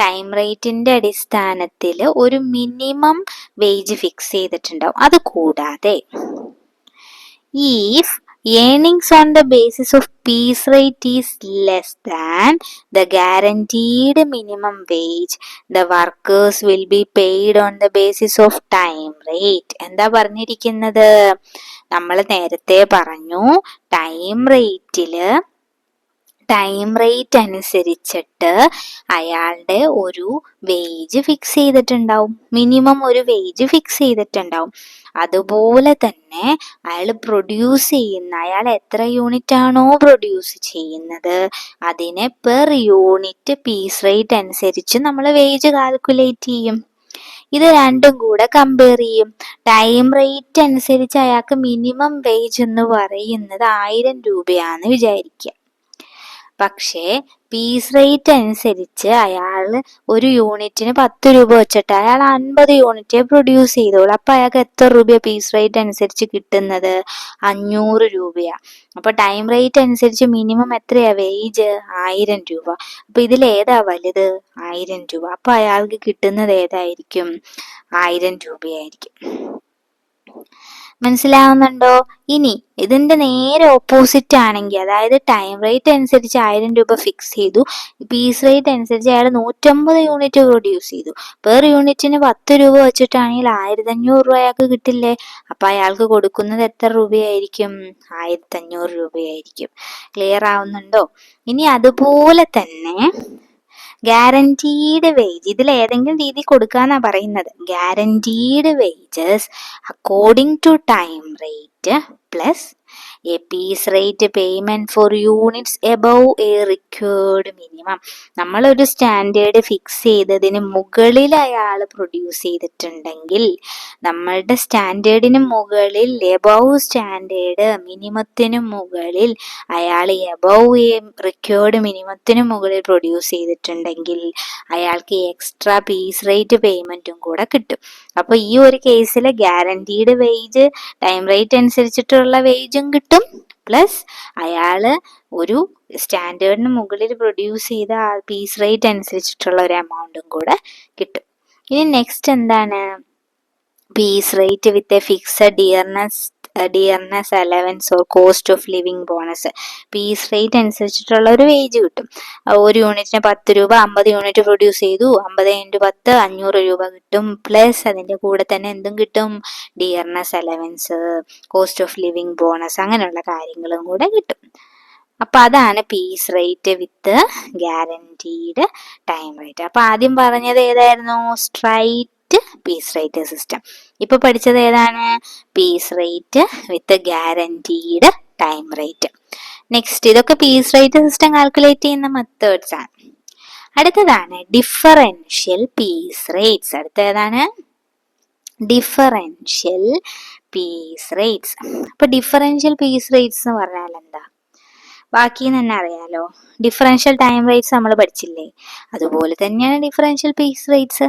ടൈം റേറ്റിന്റെ അടിസ്ഥാനത്തിൽ ഒരു മിനിമം വേജ് ഫിക്സ് ചെയ്തിട്ടുണ്ടാവും. അത് കൂടാതെ if earnings on the basis of piece rate is less than the guaranteed minimum wage, the workers will be paid on the basis of time rate. എന്താ പറഞ്ഞിരിക്കുന്നത്? നമ്മൾ നേരത്തെ പറഞ്ഞു, ടൈം റേറ്റ് അനുസരിച്ചിട്ട് അയാളുടെ ഒരു വേജ് ഫിക്സ് ചെയ്തിട്ടുണ്ടാവും, മിനിമം ഒരു വേജ് ഫിക്സ് ചെയ്തിട്ടുണ്ടാവും. അതുപോലെ തന്നെ അയാൾ അയാൾ എത്ര യൂണിറ്റ് ആണോ പ്രൊഡ്യൂസ് ചെയ്യുന്നത് അതിനെ പെർ യൂണിറ്റ് പീസ് റേറ്റ് അനുസരിച്ച് നമ്മൾ വേജ് കാൽക്കുലേറ്റ് ചെയ്യും. ഇത് രണ്ടും കൂടെ കമ്പയർ ചെയ്യും. ടൈം റേറ്റ് അനുസരിച്ച് അയാൾക്ക് മിനിമം വേജ് എന്ന് പറയുന്നത് 1000 രൂപയാണെന്ന് വിചാരിക്കുക. പക്ഷേ പീസ് റേറ്റ് അനുസരിച്ച് അയാൾ ഒരു യൂണിറ്റിന് 10 രൂപ വെച്ചിട്ട് അയാൾ 50 യൂണിറ്റ് പ്രൊഡ്യൂസ് ചെയ്തോളൂ. അപ്പൊ അയാൾക്ക് എത്ര രൂപ പീസ് റേറ്റ് അനുസരിച്ച് കിട്ടുന്നത്? 500 രൂപയാ. അപ്പൊ ടൈം റേറ്റ് അനുസരിച്ച് മിനിമം എത്രയാ വേജ്? 1000 രൂപ. അപ്പൊ ഇതിൽ ഏതാ വലുത്? 1000 രൂപ. അപ്പൊ അയാൾക്ക് കിട്ടുന്നത് ഏതായിരിക്കും? 1000 രൂപയായിരിക്കും. മനസ്സിലാവുന്നുണ്ടോ? ഇനി ഇതിന്റെ നേരെ ഓപ്പോസിറ്റ് ആണെങ്കിൽ, അതായത് ടൈം റേറ്റ് അനുസരിച്ച് 1000 രൂപ ഫിക്സ് ചെയ്തു, പീസ് റേറ്റ് അനുസരിച്ച് അയാൾ 150 യൂണിറ്റ് പ്രൊഡ്യൂസ് ചെയ്തു, പെർ യൂണിറ്റിന് 10 രൂപ വെച്ചിട്ടാണെങ്കിൽ 1500 രൂപ അയാൾക്ക് കിട്ടില്ലേ? അപ്പൊ അയാൾക്ക് കൊടുക്കുന്നത് എത്ര രൂപയായിരിക്കും? 1500 രൂപയായിരിക്കും. ക്ലിയർ ആവുന്നുണ്ടോ? ഇനി അതുപോലെ തന്നെ ഗ്യാരണ്ടീഡ് വേജ്, ഇതിൽ ഏതെങ്കിലും രീതി കൊടുക്കാന്നാ പറയുന്നത്. Guaranteed wages according to time rate plus a piece rate payment for units above a required minimum. നമ്മളൊരു സ്റ്റാൻഡേർഡ് ഫിക്സ് ചെയ്തതിന് മുകളിൽ അയാൾ പ്രൊഡ്യൂസ് ചെയ്തിട്ടുണ്ടെങ്കിൽ, നമ്മളുടെ സ്റ്റാൻഡേർഡിന് മുകളിൽ എബവ് സ്റ്റാൻഡേർഡ് മിനിമത്തിന് മുകളിൽ അയാൾ എബവ് എ റിക്വേർഡ് മിനിമത്തിന് മുകളിൽ പ്രൊഡ്യൂസ് ചെയ്തിട്ടുണ്ടെങ്കിൽ അയാൾക്ക് എക്സ്ട്രാ പീസ് റേറ്റ് പേയ്മെന്റും കൂടെ കിട്ടും. അപ്പൊ ഈ ഒരു കേസിൽ ഗ്യാരണ്ടീഡ് വേജ് ടൈം റേറ്റ് അനുസരിച്ചിട്ടുള്ള വേജും കിട്ടും, പ്ലസ് അയാള് ഒരു സ്റ്റാൻഡേർഡിന് മുകളിൽ പ്രൊഡ്യൂസ് ചെയ്ത പീസ് റേറ്റ് അനുസരിച്ചിട്ടുള്ള ഒരു എമൗണ്ടും കൂടെ കിട്ടും. ഇനി നെക്സ്റ്റ് എന്താണ്? Piece rate with a fixed dearness allowance or cost of living bonus. Piece rate അനുസരിച്ചിട്ടുള്ള ഒരു വേജ് കിട്ടും. ഒരു യൂണിറ്റിന് 10 രൂപ, 50 യൂണിറ്റ് പ്രൊഡ്യൂസ് ചെയ്തു, 50 × 10 500 രൂപ കിട്ടും. പ്ലസ് അതിന്റെ കൂടെ തന്നെ എന്തും കിട്ടും? Dearness allowance, cost of living bonus, അങ്ങനെയുള്ള കാര്യങ്ങളും കൂടെ കിട്ടും. അപ്പൊ അതാണ് piece rate with guaranteed time rate. അപ്പൊ ആദ്യം പറഞ്ഞത് ഏതായിരുന്നു? Straight piece rate system. ഇപ്പൊ പഠിച്ചത് ഏതാണ്? Piece rate with guaranteed time rate. Next, ഇതൊക്കെ പീസ് റേറ്റ് സിസ്റ്റം കാൽക്കുലേറ്റ് ചെയ്യുന്ന മെത്തേഡ്സ് ആണ്. അടുത്തതാണ് ഡിഫറൻഷ്യൽ പീസ് റേറ്റ്സ്. അടുത്ത ഏതാണ്? Differential piece rates. അപ്പൊ ഡിഫറൻഷ്യൽ പീസ് റേറ്റ്സ് എന്ന് പറഞ്ഞാൽ എന്താ? ബാക്കി തന്നെ അറിയാലോ. ഡിഫറൻഷ്യൽ ടൈം റേറ്റ്സ് നമ്മൾ പഠിച്ചില്ലേ? അതുപോലെ തന്നെയാണ് ഡിഫറൻഷ്യൽ പീസ് റേറ്റ്സ്.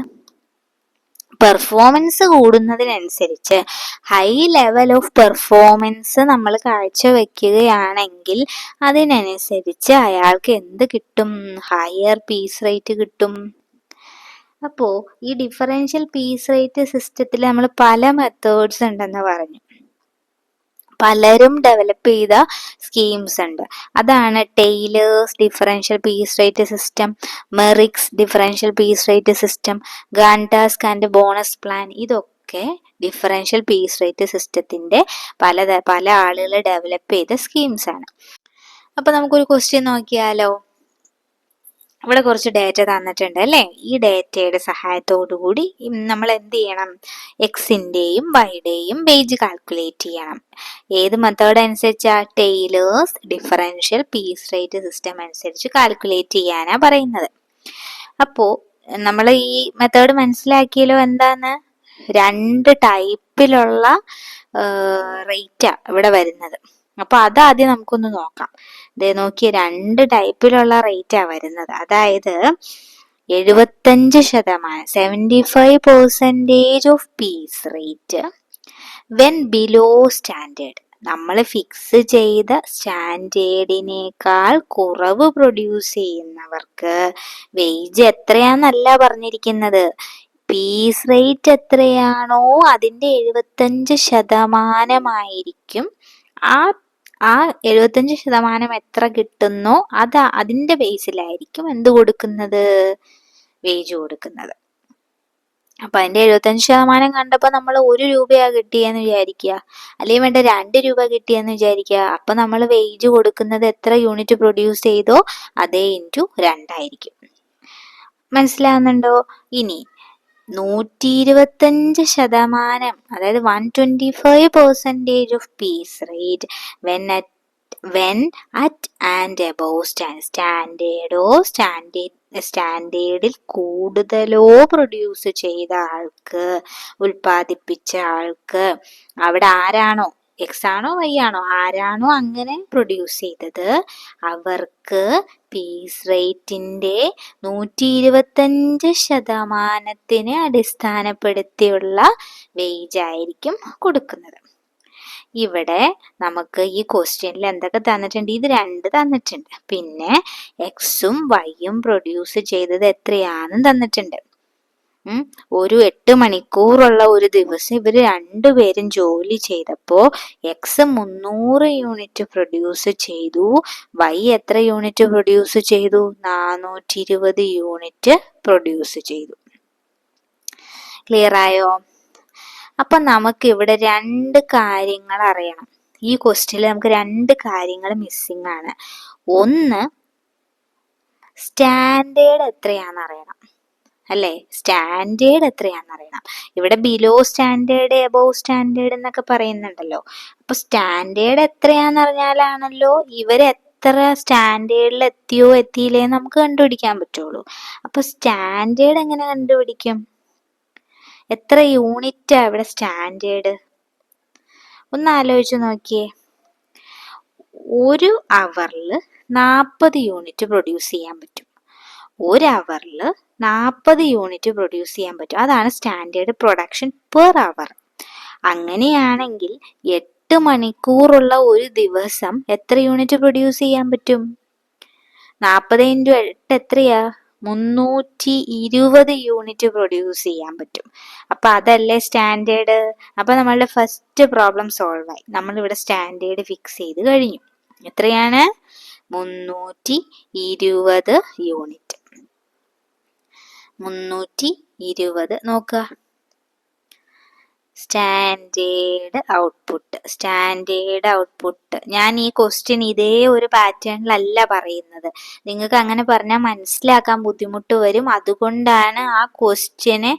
പെർഫോമൻസ് കൂടുന്നതിനനുസരിച്ച്, ഹൈ ലെവൽ ഓഫ് പെർഫോമൻസ് നമ്മൾ കാഴ്ചവെക്കുകയാണെങ്കിൽ അതിനനുസരിച്ച് അയാൾക്ക് എന്ത് കിട്ടും? ഹയർ പീസ് റേറ്റ് കിട്ടും. അപ്പോ ഈ ഡിഫറൻഷ്യൽ പീസ് റേറ്റ് സിസ്റ്റത്തിൽ നമ്മൾ പല മെത്തേഡ്സ് ഉണ്ടെന്ന് പറഞ്ഞു. പലരും ഡെവലപ്പ് ചെയ്ത സ്കീംസ് ഉണ്ട്. അതാണ് Taylor's differential piece rate system, Merrick's differential piece rate system, Gantt task and bonus plan. ഇതൊക്കെ ഡിഫറൻഷ്യൽ പീസ് റേറ്റ് സിസ്റ്റത്തിന്റെ പല ആളുകൾ ഡെവലപ്പ് ചെയ്ത സ്കീംസ് ആണ്. അപ്പൊ നമുക്കൊരു ക്വസ്റ്റ്യൻ നോക്കിയാലോ. ഇവിടെ കുറച്ച് ഡേറ്റ തന്നിട്ടുണ്ട് അല്ലേ. ഈ ഡേറ്റയുടെ സഹായത്തോടു കൂടി നമ്മൾ എന്ത് ചെയ്യണം, എക്സിന്റെയും വൈയുടെയും വേജ് കാൽക്കുലേറ്റ് ചെയ്യണം. ഏത് മെത്തേഡ് അനുസരിച്ചാ? Taylor's differential piece rate system അനുസരിച്ച് കാൽക്കുലേറ്റ് ചെയ്യാനാ പറയുന്നത്. അപ്പോ നമ്മൾ ഈ മെത്തേഡ് മനസ്സിലാക്കിയല്ലോ. എന്താന്ന്? രണ്ട് ടൈപ്പിലുള്ള റേറ്റാ ഇവിടെ വരുന്നത്. അപ്പൊ അതാദ്യം നമുക്കൊന്ന് നോക്കാം. ഇതേ നോക്കിയ രണ്ട് ടൈപ്പിലുള്ള റേറ്റാ വരുന്നത്. അതായത് 75%, 75% of piece rate when below standard. നമ്മൾ ഫിക്സ് ചെയ്ത സ്റ്റാൻഡേർഡിനേക്കാൾ കുറവ് പ്രൊഡ്യൂസ് ചെയ്യുന്നവർക്ക് വേജ് എത്രയാന്നല്ല പറഞ്ഞിരിക്കുന്നത്, പീസ് റേറ്റ് എത്രയാണോ അതിന്റെ 75% ആ 75% എത്ര കിട്ടുന്നോ അതിന്റെ ബേസിലായിരിക്കും എന്ത് കൊടുക്കുന്നത്, വേജ് കൊടുക്കുന്നത്. അപ്പൊ അതിന്റെ 75% കണ്ടപ്പോ നമ്മൾ 1 രൂപയാ കിട്ടിയെന്ന് വിചാരിക്കുക, അല്ലെങ്കിൽ വേണ്ട 2 രൂപ കിട്ടിയെന്ന് വിചാരിക്കുക. അപ്പൊ നമ്മൾ വേജ് കൊടുക്കുന്നത് എത്ര യൂണിറ്റ് പ്രൊഡ്യൂസ് ചെയ്തോ അതേ ഇൻറ്റു 2 ആയിരിക്കും. മനസ്സിലാവുന്നുണ്ടോ? ഇനി 125%, അതായത് 125% of piece rate when at and above സ്റ്റാൻഡേർഡിൽ കൂടുതലോ പ്രൊഡ്യൂസ് ചെയ്ത ആൾക്ക്, ഉൽപ്പാദിപ്പിച്ച ആൾക്ക്, അവിടെ ആരാണോ, എക്സ് ആണോ വൈ ആണോ, ആരാണോ അങ്ങനെ പ്രൊഡ്യൂസ് ചെയ്തത് അവർക്ക് പീസ് റേറ്റിന്റെ 125% അടിസ്ഥാനപ്പെടുത്തിയുള്ള വേജ് ആയിരിക്കും കൊടുക്കുന്നത്. ഇവിടെ നമുക്ക് ഈ ക്വസ്റ്റ്യനിൽ എന്തൊക്കെ തന്നിട്ടുണ്ട്? ഇത് 2 തന്നിട്ടുണ്ട്. പിന്നെ എക്സും വൈയും പ്രൊഡ്യൂസ് ചെയ്തത് എത്രയാണെന്നും തന്നിട്ടുണ്ട്. ഒരു 8 മണിക്കൂറുള്ള ഒരു ദിവസം ഇവര് രണ്ടുപേരും ജോലി ചെയ്തപ്പോ എക്സ് 300 യൂണിറ്റ് പ്രൊഡ്യൂസ് ചെയ്തു, വൈ എത്ര യൂണിറ്റ് പ്രൊഡ്യൂസ് ചെയ്തു? 420 യൂണിറ്റ് പ്രൊഡ്യൂസ് ചെയ്തു. ക്ലിയർ ആയോ? അപ്പൊ നമുക്ക് ഇവിടെ 2 കാര്യങ്ങൾ അറിയണം. ഈ ക്വസ്റ്റ്യനിൽ നമുക്ക് 2 കാര്യങ്ങൾ മിസ്സിംഗ് ആണ്. ഒന്ന്, സ്റ്റാൻഡേർഡ് എത്രയാണെന്ന് അറിയണം അല്ലേ? സ്റ്റാൻഡേർഡ് എത്രയാണെന്ന് അറിയണം. ഇവിടെ ബിലോ സ്റ്റാൻഡേർഡ്, എബോവ് സ്റ്റാൻഡേർഡ് എന്നൊക്കെ പറയുന്നുണ്ടല്ലോ. അപ്പൊ സ്റ്റാൻഡേർഡ് എത്രയാന്ന് അറിഞ്ഞാലാണല്ലോ ഇവരെത്ര സ്റ്റാൻഡേർഡിൽ എത്തിയോ എത്തിയില്ലേ നമുക്ക് കണ്ടുപിടിക്കാൻ പറ്റുള്ളൂ. അപ്പൊ സ്റ്റാൻഡേർഡ് എങ്ങനെ കണ്ടുപിടിക്കും? എത്ര യൂണിറ്റാ ഇവിടെ സ്റ്റാൻഡേർഡ്? ഒന്ന് ആലോചിച്ച് നോക്കിയേ. ഒരു അവറിൽ 40 യൂണിറ്റ് പ്രൊഡ്യൂസ് ചെയ്യാൻ പറ്റും. ഒരു അവറിൽ 40 യൂണിറ്റ് പ്രൊഡ്യൂസ് ചെയ്യാൻ പറ്റും. അതാണ് സ്റ്റാൻഡേർഡ് പ്രൊഡക്ഷൻ പെർ അവർ. അങ്ങനെയാണെങ്കിൽ 8 മണിക്കൂറുള്ള ഒരു ദിവസം എത്ര യൂണിറ്റ് പ്രൊഡ്യൂസ് ചെയ്യാൻ പറ്റും? 40 × 8 എത്രയാ? 320 യൂണിറ്റ് പ്രൊഡ്യൂസ് ചെയ്യാൻ പറ്റും. അപ്പൊ അതല്ലേ സ്റ്റാൻഡേർഡ്? അപ്പൊ നമ്മളുടെ ഫസ്റ്റ് പ്രോബ്ലം സോൾവ് ആയി. നമ്മളിവിടെ സ്റ്റാൻഡേർഡ് ഫിക്സ് ചെയ്ത് കഴിഞ്ഞു. എത്രയാണ്? 320 യൂണിറ്റ്. 320 നോക്കുക. Standard output. ഞാൻ ഈ ക്വസ്റ്റ്യൻ ഇതേ ഒരു പാറ്റേണിലല്ല പറയുന്നത്. നിങ്ങൾക്ക് അങ്ങനെ പറഞ്ഞാൽ മനസ്സിലാക്കാൻ ബുദ്ധിമുട്ട് വരും. അതുകൊണ്ടാണ് ആ ക്വസ്റ്റ്യനെ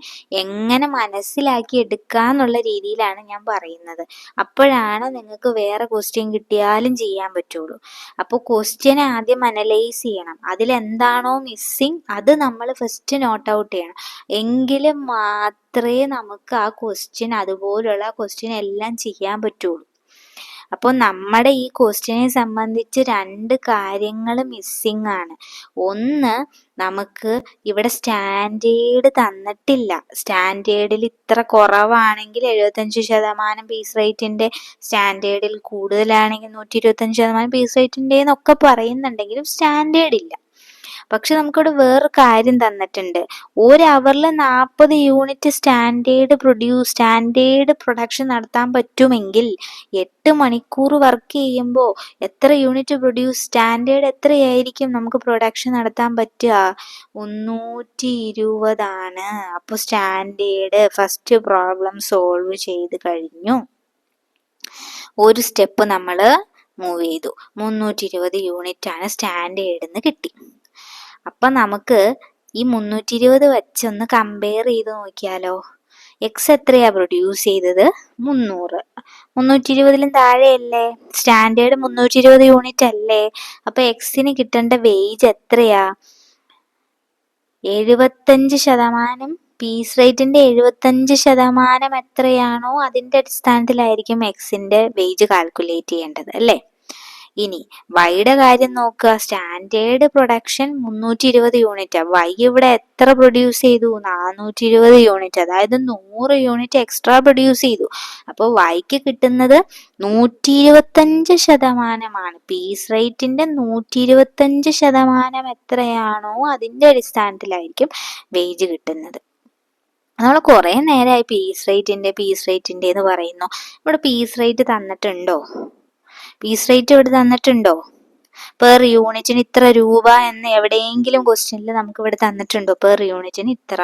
എങ്ങനെ മനസ്സിലാക്കി എടുക്കാന്നുള്ള രീതിയിലാണ് ഞാൻ പറയുന്നത്. അപ്പോഴാണ് നിങ്ങൾക്ക് വേറെ ക്വസ്റ്റ്യൻ കിട്ടിയാലും ചെയ്യാൻ പറ്റുള്ളൂ. അപ്പോൾ ക്വസ്റ്റ്യനെ ആദ്യം അനലൈസ് ചെയ്യണം. അതിലെന്താണോ മിസ്സിങ് അത് നമ്മൾ ഫസ്റ്റ് നോട്ട് ഔട്ട് ചെയ്യണം. എങ്കിലും മാത്രമേ നമുക്ക് ആ ക്വസ്റ്റ്യൻ, അതുപോലുള്ള ക്വസ്റ്റ്യൻ എല്ലാം ചെയ്യാൻ പറ്റുള്ളൂ. അപ്പോൾ നമ്മുടെ ഈ ക്വസ്റ്റ്യനെ സംബന്ധിച്ച് 2 കാര്യങ്ങൾ മിസ്സിംഗ് ആണ്. ഒന്ന്, നമുക്ക് ഇവിടെ സ്റ്റാൻഡേർഡ് തന്നിട്ടില്ല. സ്റ്റാൻഡേർഡിൽ ഇത്ര കുറവാണെങ്കിൽ 75% പീസ് റേറ്റിന്റെ, സ്റ്റാൻഡേർഡിൽ കൂടുതലാണെങ്കിൽ 125% പീസ് റേറ്റിന്റെ എന്നൊക്കെ പറയുന്നുണ്ടെങ്കിലും സ്റ്റാൻഡേർഡ് ഇല്ല. പക്ഷെ നമുക്കിവിടെ വേറൊരു കാര്യം തന്നിട്ടുണ്ട്. ഒരു അവറിൽ 40 യൂണിറ്റ് സ്റ്റാൻഡേർഡ് പ്രൊഡക്ഷൻ നടത്താൻ പറ്റുമെങ്കിൽ 8 മണിക്കൂർ വർക്ക് ചെയ്യുമ്പോൾ എത്ര യൂണിറ്റ് സ്റ്റാൻഡേർഡ് എത്രയായിരിക്കും നമുക്ക് പ്രൊഡക്ഷൻ നടത്താൻ പറ്റുക? 320 ആണ്. അപ്പോൾ സ്റ്റാൻഡേർഡ് ഫസ്റ്റ് പ്രോബ്ലം സോൾവ് ചെയ്ത് കഴിഞ്ഞു. ഒരു സ്റ്റെപ്പ് നമ്മൾ മൂവ് ചെയ്തു. 320 യൂണിറ്റ് ആണ് സ്റ്റാൻഡേർഡ് എന്ന് കിട്ടി. അപ്പം നമുക്ക് ഈ 320 വെച്ചൊന്ന് കമ്പയർ ചെയ്ത് നോക്കിയാലോ. എക്സ് എത്രയാ പ്രൊഡ്യൂസ് ചെയ്തത്? 300. 320ലും താഴെയല്ലേ, സ്റ്റാൻഡേർഡ് 320 യൂണിറ്റ് അല്ലേ. അപ്പൊ എക്സിന് കിട്ടേണ്ട വേജ് എത്രയാ? 75%. പീസ് റേറ്റിന്റെ 75% എത്രയാണോ അതിന്റെ അടിസ്ഥാനത്തിലായിരിക്കും എക്സിന്റെ വേജ് കാൽക്കുലേറ്റ് ചെയ്യേണ്ടത് അല്ലേ. ഇനി വൈയുടെ കാര്യം നോക്കുക. Standard production 320 unit. വൈ ഇവിടെ എത്ര പ്രൊഡ്യൂസ് ചെയ്തു? 420 യൂണിറ്റ്. അതായത് 100 യൂണിറ്റ് എക്സ്ട്രാ പ്രൊഡ്യൂസ് ചെയ്തു. അപ്പോൾ വൈക്ക് കിട്ടുന്നത് 125%. പീസ് റേറ്റിന്റെ 125% എത്രയാണോ അതിന്റെ അടിസ്ഥാനത്തിലായിരിക്കും വേജ് കിട്ടുന്നത്. നമ്മൾ കുറെ നേരമായി പീസ് റേറ്റിന്റെ എന്ന് പറയുന്നു. ഇവിടെ പീസ് റേറ്റ് തന്നിട്ടുണ്ടോ? പീസ് റേറ്റ് ഇവിടെ തന്നിട്ടുണ്ടോ? പെർ യൂണിറ്റിന് ഇത്ര രൂപ എന്ന് എവിടെയെങ്കിലും ക്വസ്റ്റ്യനിൽ നമുക്ക് ഇവിടെ തന്നിട്ടുണ്ടോ? പെർ യൂണിറ്റിന് ഇത്ര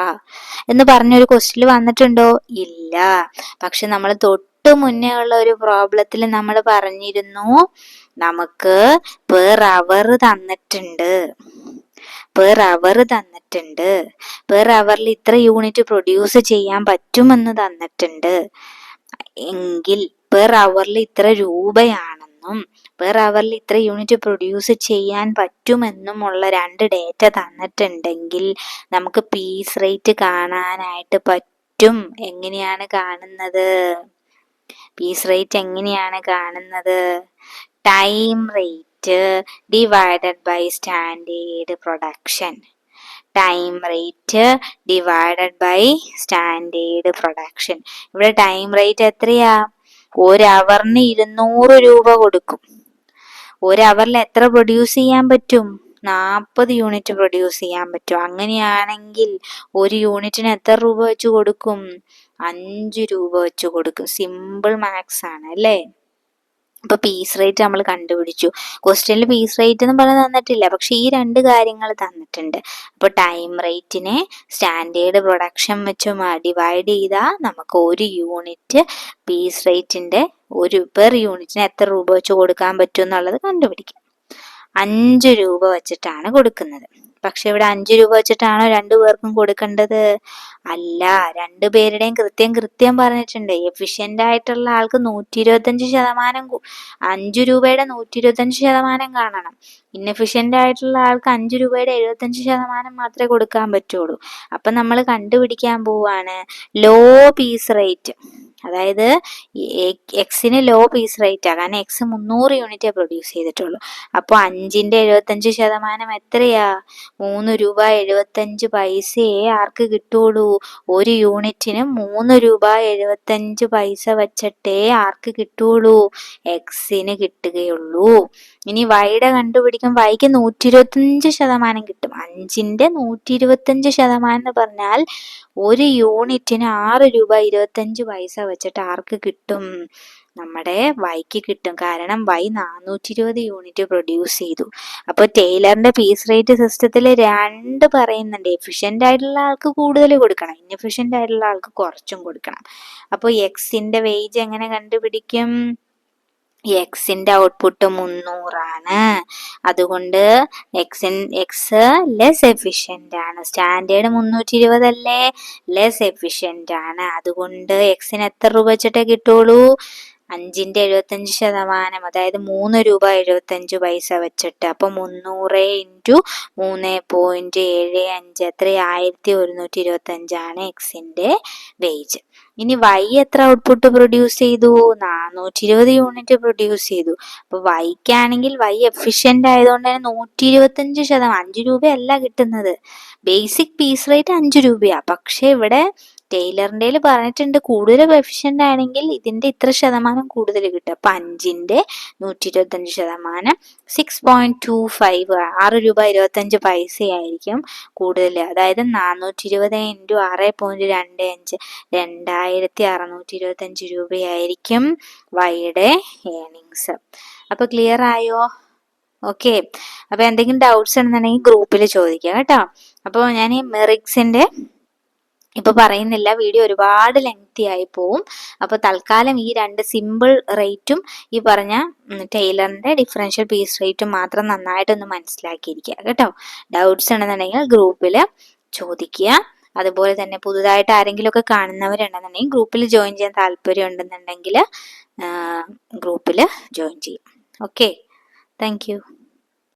എന്ന് പറഞ്ഞൊരു ക്വസ്റ്റ്യനിൽ വന്നിട്ടുണ്ടോ? ഇല്ല. പക്ഷെ നമ്മൾ തൊട്ട് മുന്നേ ഉള്ള ഒരു പ്രോബ്ലത്തിൽ നമ്മൾ പറഞ്ഞിരുന്നു നമുക്ക് പെർ അവർ തന്നിട്ടുണ്ട്. പെർ അവർ തന്നിട്ടുണ്ട്. പെർ അവറിൽ ഇത്ര യൂണിറ്റ് പ്രൊഡ്യൂസ് ചെയ്യാൻ പറ്റുമെന്ന് തന്നിട്ടുണ്ട്. എങ്കിൽ പെർ അവറിൽ ഇത്ര രൂപയാണെന്നും പെർ അവറിൽ ഇത്ര യൂണിറ്റ് പ്രൊഡ്യൂസ് ചെയ്യാൻ പറ്റുമെന്നുമുള്ള 2 ഡേറ്റ തന്നിട്ടുണ്ടെങ്കിൽ നമുക്ക് പീസ് റേറ്റ് കാണാനായിട്ട് പറ്റും. എങ്ങനെയാണ് കാണുന്നത്? പീസ് റേറ്റ് എങ്ങനെയാണ് കാണുന്നത്? Time rate divided by standard production. Time rate divided by standard production. ഇവിടെ ടൈം റേറ്റ് എത്രയാ? 1 അവറിന് 200 രൂപ കൊടുക്കും. 1 അവറിൽ എത്ര പ്രൊഡ്യൂസ് ചെയ്യാൻ പറ്റും? 40 യൂണിറ്റ് പ്രൊഡ്യൂസ് ചെയ്യാൻ പറ്റും. അങ്ങനെയാണെങ്കിൽ 1 യൂണിറ്റിന് എത്ര രൂപ വെച്ച് കൊടുക്കും? 5 രൂപ വെച്ച് കൊടുക്കും. സിമ്പിൾ മാത്സ് ആണ് അല്ലേ. അപ്പൊ പീസ് റേറ്റ് നമ്മൾ കണ്ടുപിടിച്ചു. ക്വസ്റ്റ്യനിൽ പീസ് റേറ്റ് എന്ന് പറഞ്ഞ് തന്നിട്ടില്ല, പക്ഷെ ഈ 2 കാര്യങ്ങൾ തന്നിട്ടുണ്ട്. അപ്പൊ ടൈം റേറ്റിനെ സ്റ്റാൻഡേർഡ് പ്രൊഡക്ഷൻ വെച്ച് ഡിവൈഡ് ചെയ്താൽ നമുക്ക് 1 യൂണിറ്റ് പീസ് റേറ്റിന്റെ പെർ യൂണിറ്റിന് എത്ര രൂപ വെച്ച് കൊടുക്കാൻ പറ്റും എന്നുള്ളത് കണ്ടുപിടിക്കാം. 5 രൂപ വെച്ചിട്ടാണ് കൊടുക്കുന്നത്. പക്ഷെ ഇവിടെ 5 രൂപ വെച്ചിട്ടാണോ 2 പേർക്കും കൊടുക്കേണ്ടത്? അല്ല. 2 പേരുടെയും കൃത്യം പറഞ്ഞിട്ടുണ്ട്. എഫിഷ്യന്റ് ആയിട്ടുള്ള ആൾക്ക് 125%, 5 രൂപയുടെ 125% കാണണം. ഇൻഎഫിഷ്യന്റ് ആയിട്ടുള്ള ആൾക്ക് 5 രൂപയുടെ 75% മാത്രമേ കൊടുക്കാൻ പറ്റുള്ളൂ. അപ്പൊ നമ്മൾ കണ്ടുപിടിക്കാൻ പോവാണ് ലോ പീസ് റേറ്റ്. അതായത് എക്സിന് ലോ പീസ് റേറ്റാ. കാരണം എക്സ് 300 യൂണിറ്റേ പ്രൊഡ്യൂസ് ചെയ്തിട്ടുള്ളൂ. അപ്പോൾ 5ന്റെ 75% എത്രയാ? 3 രൂപ 75 പൈസയെ ആർക്ക് കിട്ടുള്ളൂ? 1 യൂണിറ്റിന് 3 രൂപ 75 പൈസ വെച്ചിട്ടേ ആർക്ക് കിട്ടുള്ളൂ? എക്സിന് കിട്ടുകയുള്ളൂ. ഇനി വൈയുടെ കണ്ടുപിടിക്കും. വൈക്ക് 125% കിട്ടും. 5ന്റെ 125% എന്ന് പറഞ്ഞാൽ 1 യൂണിറ്റിന് 6 രൂപ 25 പൈസ വെച്ചിട്ട് ആർക്ക് കിട്ടും? നമ്മുടെ വൈക്ക് കിട്ടും. കാരണം വൈ 420 യൂണിറ്റ് പ്രൊഡ്യൂസ് ചെയ്തു. അപ്പോൾ ടൈലറിന്റെ പീസ് റേറ്റ് സിസ്റ്റത്തിൽ 2 പറയുന്നുണ്ട്. എഫിഷ്യന്റ് ആയിട്ടുള്ള ആൾക്ക് കൂടുതൽ കൊടുക്കണം, ഇൻഎഫിഷ്യന്റ് ആയിട്ടുള്ള ആൾക്ക് കുറച്ചും കൊടുക്കണം. അപ്പോൾ എക്സിന്റെ വേജ് എങ്ങനെ കണ്ടുപിടിക്കും? എക്സിന്റെ ഔട്ട്പുട്ട് 300 ആണ്. അതുകൊണ്ട് എക്സ് ലെസ് എഫിഷ്യന്റ് ആണ്. സ്റ്റാൻഡേർഡ് 320 അല്ലേ, ലെസ് എഫിഷ്യന്റ് ആണ്. അതുകൊണ്ട് എക്സിന് എത്ര രൂപ വെച്ചിട്ടേ കിട്ടുള്ളൂ? 5ന്റെ 75%, അതായത് 3 രൂപ 75 പൈസ വെച്ചിട്ട്. അപ്പൊ 300 ഇൻറ്റു 3.75 എത്ര? 1125 ആണ് എക്സിന്റെ വേജ്. ഇനി വൈ എത്ര ഔട്ട്പുട്ട് പ്രൊഡ്യൂസ് ചെയ്തു? 420 യൂണിറ്റ് പ്രൊഡ്യൂസ് ചെയ്തു. അപ്പൊ വൈക്കാണെങ്കിൽ വൈ എഫിഷ്യന്റ് ആയതുകൊണ്ട് തന്നെ 125%, 5 രൂപയല്ല കിട്ടുന്നത്. ബേസിക് പീസ് റേറ്റ് 5 രൂപയാ. പക്ഷെ ഇവിടെ ടൈലറിന്റെ പറഞ്ഞിട്ടുണ്ട് കൂടുതൽ എഫിഷ്യന്റ് ആണെങ്കിൽ ഇതിന്റെ ഇത്ര ശതമാനം കൂടുതൽ കിട്ടും. അപ്പൊ 5ന്റെ 125% 6.25, 6 രൂപ 25 പൈസയായിരിക്കും കൂടുതൽ. അതായത് 420 ഇൻറ്റു 6.25 2625 രൂപയായിരിക്കും വൈയുടെ ഏർണിങ്സ്. അപ്പൊ ക്ലിയർ ആയോ? ഓക്കെ. അപ്പൊ എന്തെങ്കിലും ഡൗട്ട്സ് ഉണ്ടെന്നുണ്ടെങ്കിൽ ഗ്രൂപ്പിൽ ചോദിക്കാം കേട്ടോ. അപ്പോൾ ഞാൻ ഈ മെറിക്സിന്റെ ഇപ്പൊ പറയുന്നില്ല, വീഡിയോ ഒരുപാട് ലെങ്തി ആയി പോവും. അപ്പൊ തൽക്കാലം ഈ 2 സിമ്പിൾ റേറ്റും ഈ പറഞ്ഞ ടൈലറിന്റെ ഡിഫറൻഷ്യൽ പീസ് റേറ്റും മാത്രം നന്നായിട്ടൊന്ന് മനസ്സിലാക്കിയിരിക്കുക കേട്ടോ. ഡൗട്ട്സ് ഉണ്ടെന്നുണ്ടെങ്കിൽ ഗ്രൂപ്പിൽ ചോദിക്കുക. അതുപോലെ തന്നെ പുതുതായിട്ട് ആരെങ്കിലും ഒക്കെ കാണുന്നവരുണ്ടെന്നുണ്ടെങ്കിൽ ഗ്രൂപ്പിൽ ജോയിൻ ചെയ്യാൻ താല്പര്യം ഉണ്ടെന്നുണ്ടെങ്കിൽ ഗ്രൂപ്പിൽ ജോയിൻ ചെയ്യും. Okay, thank you.